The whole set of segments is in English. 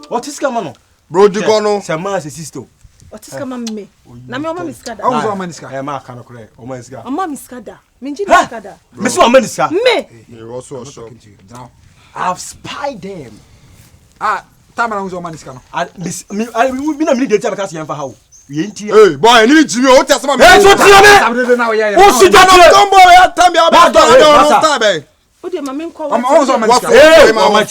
What is coming on? Bro, you go no. Sama se sister. What is coming me? Na me o ma miskada. How was man iska? E ma kan kore. O ma iska. O ma miskada. Me nji miskada. Me so man iska. Me. You also shop. Now. I've spied them. Time na uzo man iska no. Me na me dey tell because you how. Hey, boy, I need Jimmy. What tell me? Hey, so tell me. Oh, sit down. Come boy, tell me about that. O de ma me nko. I'm also man iska. Hey, man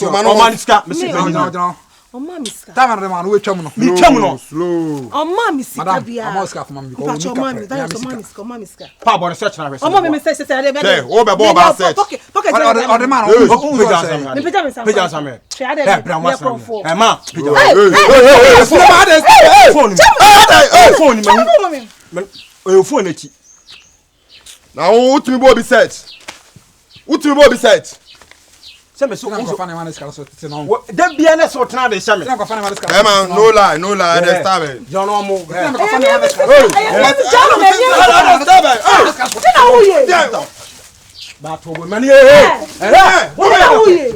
iska. Me see no. O ma miska. Time na man we twam no. Me twam no. Slow. O ma miska bia. I'm iska for man because we o ma miska. Pa bo search na. O ma me say dey be. Hey, o be bo ba search. Pocket. O the man o me just am. Me pija me sam. Pija sam. Hey, bra mo sam. Hey, ma. Phone. Phone echi. Now who to me bo be search? Who to me bo be search? Say me so man iska so tete no. Dem bia na so tena de shame. Say go fan man iska. Hey man, no lie, dey stab it. John Omo. Say go fan man iska. Who ye? Ba to bo mani eh. Who ye?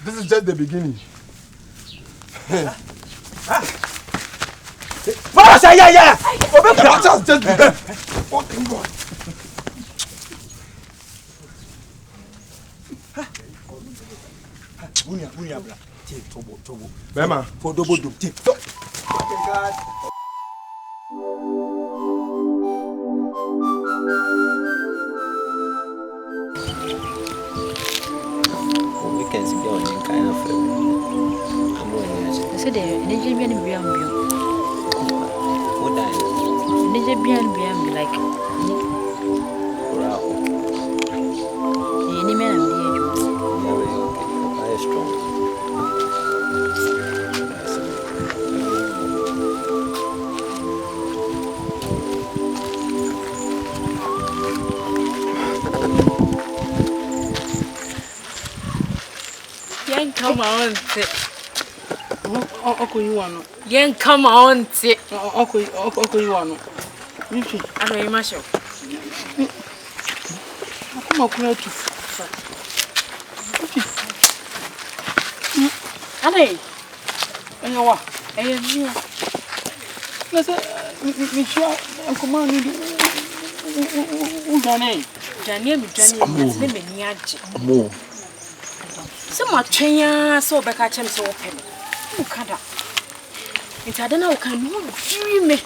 This is just the beginning. Unia bra. Take tobo. Bema. For double do. Take. Weekends be on kind of I said energy be an biam bio. what that Energy be an like wow. any man am the Very strong. Yen come on sit. You want Yen come on sit. you want. I know you must show. Come on, come to. Ane. Enya wa. Eh you. Na say me sure nkoma ni di. Udane. Janie mi na me ni age. Mo. Se mo atwenya so obeka chem se wo pe. Wo kada. Ntade na wo kan no free me.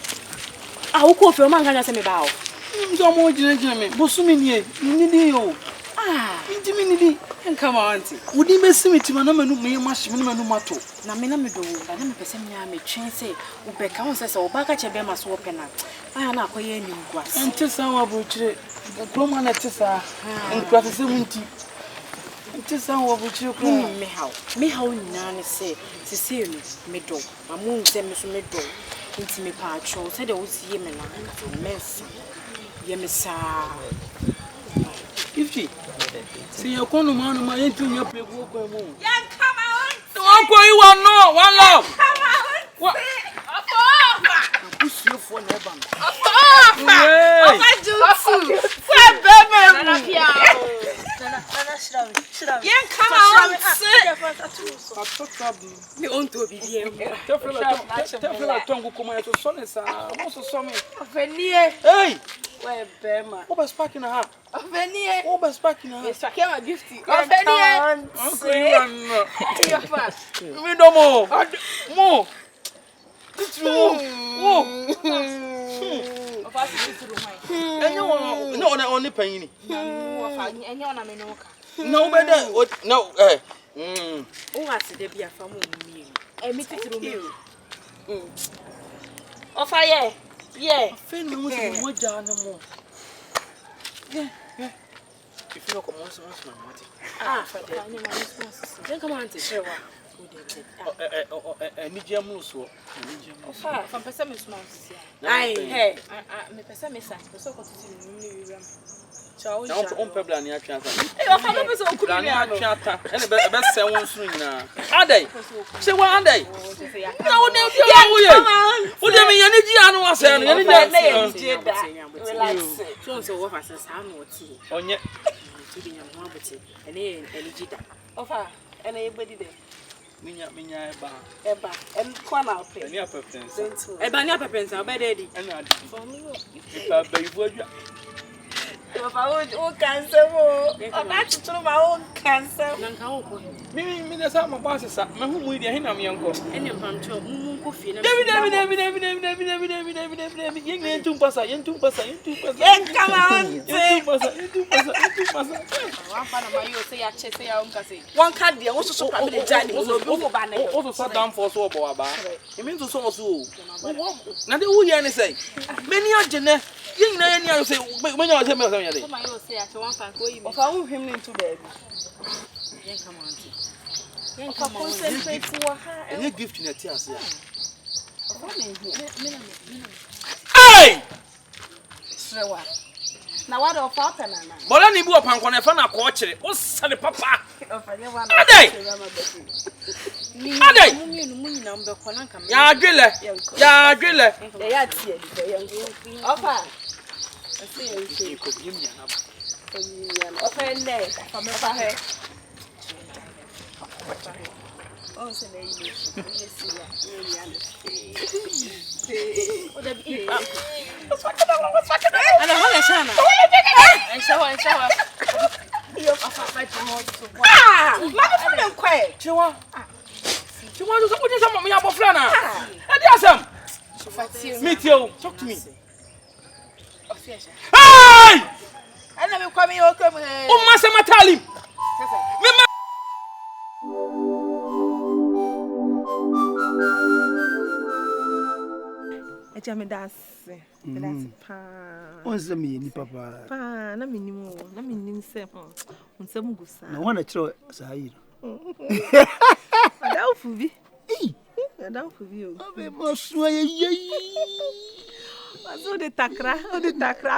Ah wo ko fe o man kan se me ba o. Nzo mo gina me. Bosumi ni ni di yo. Ah, Intimi ni di. come on auntie. Wudi me simiti ma na manu me mashi me manu mato. Na me na me do ba na me pese me a me twen se wo beka won se wo ba ka che be ma so wo pe na. Aya na akoye ni ngwas. Ente san wa buchire. Kroma na tisa. Nkwa se munti. Ente san wa buchire ko Me haw nyina ne se se me do. Ma mu nse me so me do. Nti me pa atwo se de wo sie me na mess. Ye me sa. Ifti. See your corner man, my entry up your work. Yan come on. Don't go you one no, one love. Come on. What? Push you for never. Oh, I do too. Where baby? Yan come on. Me on to be here. Tell me tongue come out to son is also some. Hey. Where Bema? What was packing her? Venier. What was packing her? Yes, I can't gift you. Venier. Your fast. We no more. More. No, only penny. No better. What? No. Oh, I said there be a family. I meet it through you. Oh, fire. Yeah. Feel what down no more. Yeah. If you come on, then come on to show. Nijamu so. From person me small. Aye, hey. Me person me sa. So ko titi ni wiram. Chawo. Na on pebla ni atwa asa. Eh, ofa no person ku ni atwa ata. Ene be se won so nyina. Adai. Se wa adai. Na wo dem ti wo ye. Wo dem yan ji anu asa no. Yan ji da. Relax. So wo fa sa no ti. Onye. Ti bi nyam ho aboti. Ene ji da. Ofa, ene ebodi de. Minya eba. En kwana ope. Eni apepens. Eba ni apepens, obe dedi. Ena adi. For me. Ifa be ifu adwa. Papa, o cancer mo. O na tuturu ma o cancer. Nanka o ko. Mi na sa ma boss sa. Me hu mu dia hina me yanko. Eni mpamcho, mu ko fie na. David. Yen tum pasa. En come on. Yen pasa. Wan fa na ma yo say ya che say ya onka say. Wan ka dia wo so pa me de jani wo bi wo ba na. O so down for so obo aba. E mean to so o. Na de wo here ni say. Many agene. Yen na yen ya say me nya say me say ya de. So ma yo say ya che wan fa ko yi me. Ofa wo hwem ni ntu baby. Yen come on. Yen come on. Concentrate wo ha. Any gift na ti ase ya. Hey! Srewa. Na wa do fa ta na na. Bola ni bi opan kona fa na ko kire. O sare papa. Ofa ye wa na. Adai. Mu nyina mbe kona nka me. Ya adwele. Ya tie di ye. Ofa. Ase ye nse. Ko bi mi na ba. Ofa nne. Fa me fa he. Oh, se le yi. Yes, ya. O da bi. What's fucking on? Ana hola shana. Enshawa. Yo afa fa ti mo to. Ah! Ma fa me nkwe. Chiwa do so put some me abofra na. E di asem. Meet you. Talk to me. Hey! Ana me kwa me yo kom. O ma se matalim. Me ma Ejame das. Das pa. Onse me ni papa. Pa na minim se onsem gusa. Na wana kire sahi. Ada ufubi. Ada ufubi o. Abe mo so ye. Azo de takra,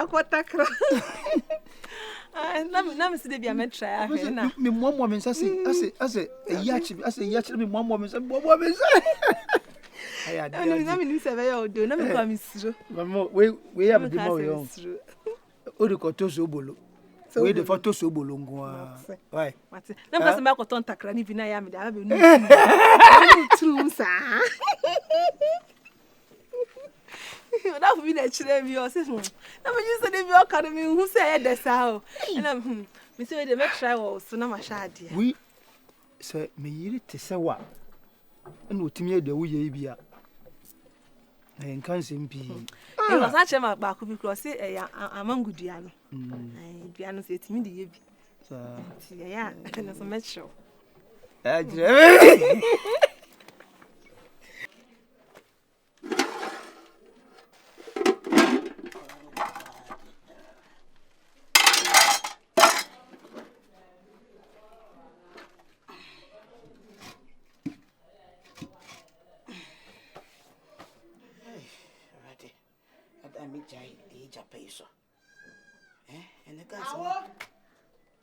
ko takra. Na me se de bia me try ahwe na. Me mo me ase yachi me mo me se. Aya dia. Na me ni se be ya odo, na me kwa me siro. Mama we have the more yo. O de ko to so bolo. We de photo so bolo ngwa. Why? Mate. Na me se me ko ton takra ni bi na ya me da be nu. True sa. That would be the children. You say, "Na me use the bio academy. Who say the sao?" And me say they make try was so na ma shade. We say me yiri te se wa. And otimi e de wo ye bia. Na en kan se mpi. E was a chema ba ko bi cross say e amangudua no. Dua no say timi de ye bi. So yeah, na so make sure.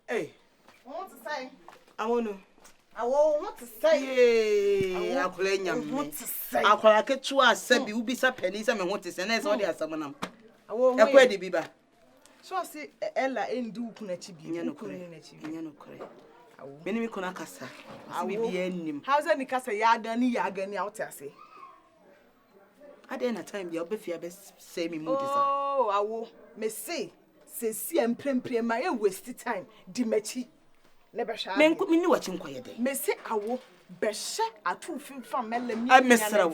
Hey, What to say? I want What to say? akole nyam. What to say? Akwara ketu asabi ubisa peni se me ho te se na so de asamanam. Awo Ekwa de biba. So I say Ella endu uku na chibi. Nya no kore. Nya no kore. Meni mi kona kasa. Asi bibia nnim. How's any kasa ya gani out ase? Ade na time bia obefia be say me mood isa. Oh, awo me say si emprempre ma e waste time di machi. Never shall. Me ni wachi nkoye de. Me say awo behye atu fam mele mi. I mesra.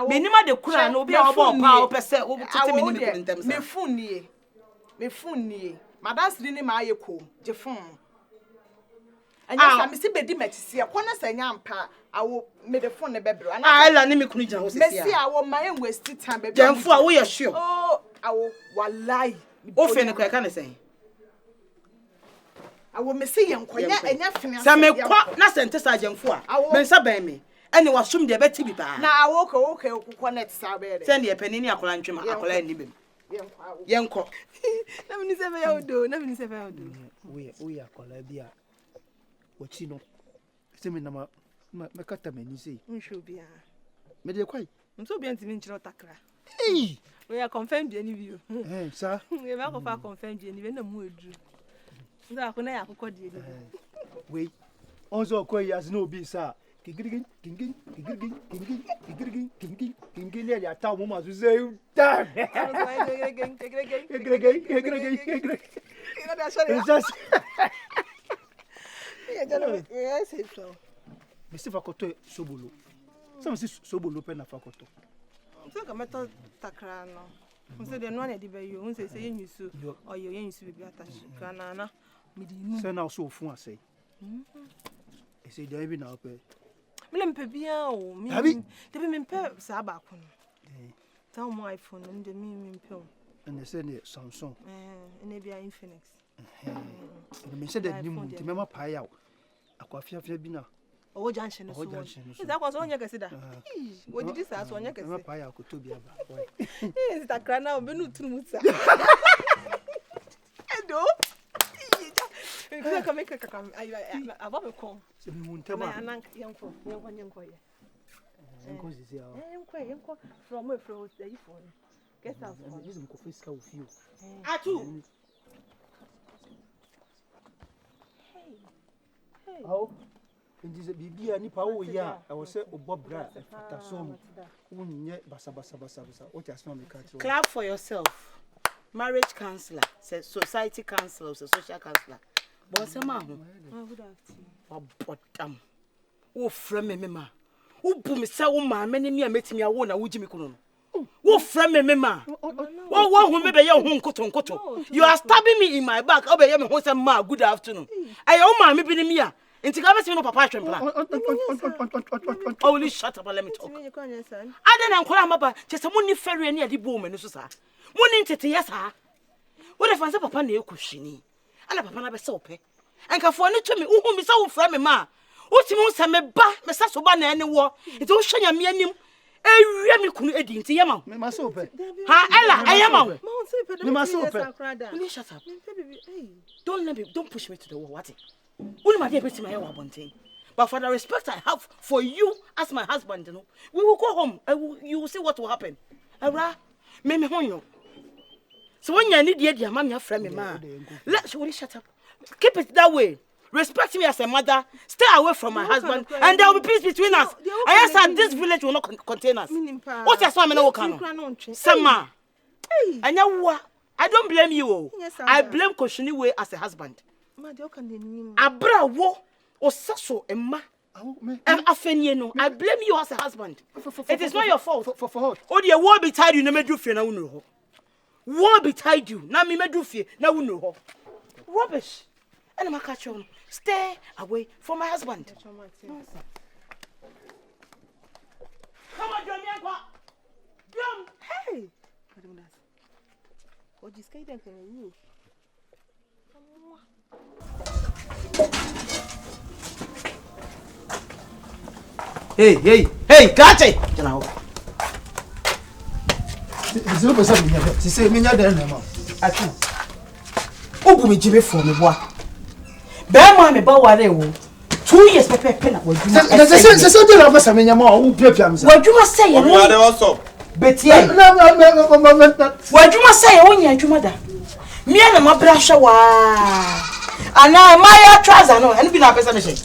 Me ni ma de kura na obi a obo pa opese wo tete me ni me kuntem sa. Me phone nie. Madas ri ni ma ayeko. Je phone. Anya sa me se bedi matisi e kona sa nya ampa awo me de phone ne bebro. Ah ela ni me kunu gina wo se sia. Me say awo ma e waste time bebro. Jamfu a wo ye sure. Oh, awo wallahi. O fe ne kwa ka ne sen. I will miss you. Some me quack, nothing to Sergeant for. Mensa Bammy. And you assume the better be bad. Now I walk okay, connect Sabbath. Send your penny, I call him. Young cock. Never knew seven I do. Never knew seven I do. We are Colabia. What you know? Seminama, Macataman, you see. We should be. Media quite. I'm so being to mention Takra. Hey! We are confirmed any view. Eh, sir. We have a confirmed any when the mood. That when I have called you. Wait. Also, quite as no be, sir. King, I tell Mama to say, damn. Yes, so. Mr. Fakoto Sobolo. Some say Sobolo pen a Fakoto. So come to Takrano. So the one at the bay, you say you so or you ain't to be attached. Canana. Send out so fun, I say. I say, there be now. Millen Pebia or me. They be in Pep Sabacon. Tell my phone and the mean pill. And they send it Samsung. And they be in Phoenix. And they said that you want to remember pie out. A coffee of Fabina. Oh, Junction. That was on your consider. What did you say? On your consider pie out to be about. Is that cry now? Benu to Musa. Hello. Come make a come. I want to call. So we won't tell my young folk, young boy. From where from the phone. Get out of this coffee with you. I too. Oh, and this baby, any power, yeah. I was say, Bob Brad, after some wouldn't yet basa. What has not become Clap for yourself. Marriage counselor, society counselor, social counselor. But some man, oh, damn. Oh, friend, me, who boom, so man, many me met me a woman, would Jimmy Kuno. Oh, friend, me, ma. Oh, maybe your home cotton. You are stabbing me in my back. Obey me, who's a ma. Good afternoon. I owe my maybe me. Into Gavin of Papa plan. Only shut up and let me talk. I don't know, Papa, just a money ferry near the boom and Susa. Morning to yes, sir. What if I say Papa near Cushini? And a Papa soap, and can for to me, whom is so from me, ma. What's the most I may buy, Mr. Sobana any war? It's all shiny me and him. I really couldn't edit into Yama. My soap. Ha, Ella, I am. My soap. Will you shut up? Don't let me, don't push me to the wall. What? Will my dear Betty my Bontain? But for the respect I have for you as my husband, you know, we will go home. You will see what will happen. Ara, me honyo. So when you need the idea, mammy, your friend, ma. Let's really shut up. Keep it that way. Respect me as a mother. Stay away from my husband, and there will be peace between us. I said this village will not contain us. What your son no can? Sama. And you, I don't blame you. I blame Koshiniwe as a husband. Abra wo osaso emma. I blame you as a husband. It is not your fault. For oh, the war betide you, no me do fear na uno. War betide you, na me do fear na uno. Rubbish. And I'm catch on. Stay away from my husband. Come on, John. Hey. What is going on? Hey, catch it! She said, me, there, I think. Open me, Jimmy, for me, boy. Bear my bow, 2 years, Pepper Penna. What you must say, also. Betty, what you must say, only your mother. Me and my brother, and now my trouser, no, and been a person machine.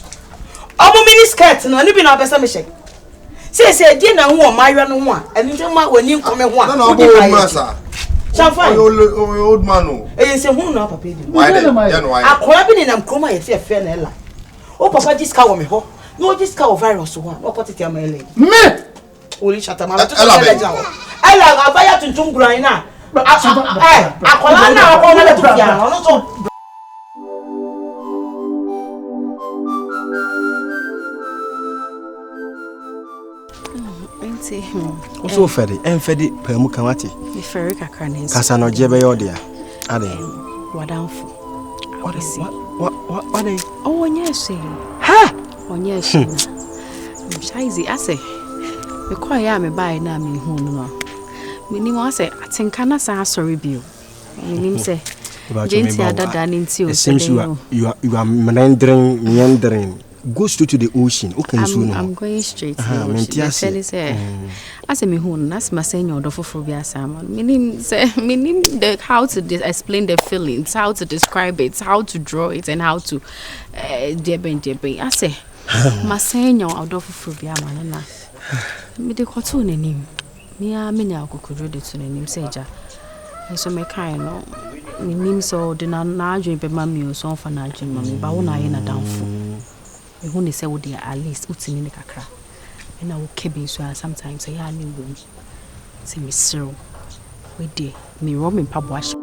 I'm mini skirt, no, and been a person machine. Say, dinner, one, my run one, and you know when you come at one. Old man, it's a woman, Papa. Why? I'm crabbing in a coma, it's a fair nella. Oh, Papa, this cow me, ho. No, this cow virus one. What put it in my leg? Me! Only shut up, I love a fire to Tung Grina. I call now, so ferry and fedi permukamati. The ferry kakran. Kasano jebe yodia. Ade. Wadanfo. What is What they? Oh, yes. Ha! Oh, yes. Shizy, I say. Me quite am by now, me who no. Me say, I think can say sorry bill. Me say, Jinty other than into you. It seems you are meandering. Go straight to the ocean. Okay, soon. I'm going straight to the ocean. I say me who that's my senior door for be salmon. Meaning the how to explain the feelings, how to describe it, how to draw it, and how to debe. I say my senior door for be man. Me de koto nenim. Me a me nya kokoro de to nenim seja. So me kind no. Me nim so de na adwen be ma me so fa na adwen ma me ba wo na ye na danfo. Me hu ne se wo de at least utimi ne kakra. Me na wo kebi so sometimes ya ni wo. Se me sero. We de me ro me pabo ahye.